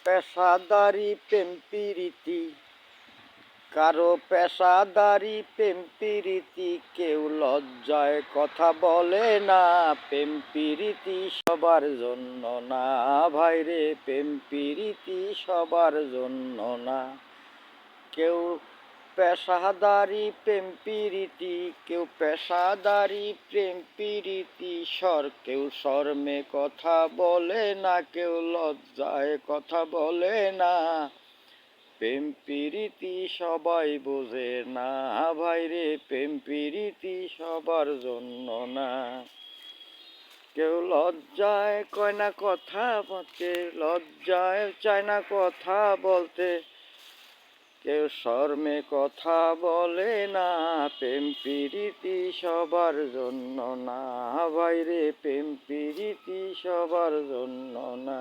পেশাদারি প্রেম প্রীতি, কারো পেশাদারি প্রেম প্রীতি, কেউ লজ্জায় কথা বলে না। প্রেম প্রীতি সবার জন্য না ভাইরে, প্রেম প্রীতি সবার জন্য না। কেউ পেশাদারি প্রেম প্রীতি, কেউ পেশাদারি প্রেম প্রীতি, কেউ শরমে কথা বলে না, কেউ লজ্জায় কথা বলে না। প্রেম প্রীতি সবাই বোঝে না ভাইরে, প্রেম প্রীতি সবার জন্য না। কেউ লজ্জায় কয় না কথা বলতে, লজ্জায় চায় না কথা বলতে, কেউ শরমে কথা বলে না। প্রেম প্রীতি সবার জন্য না ভাইরে, প্রেম প্রীতি সবার জন্য না।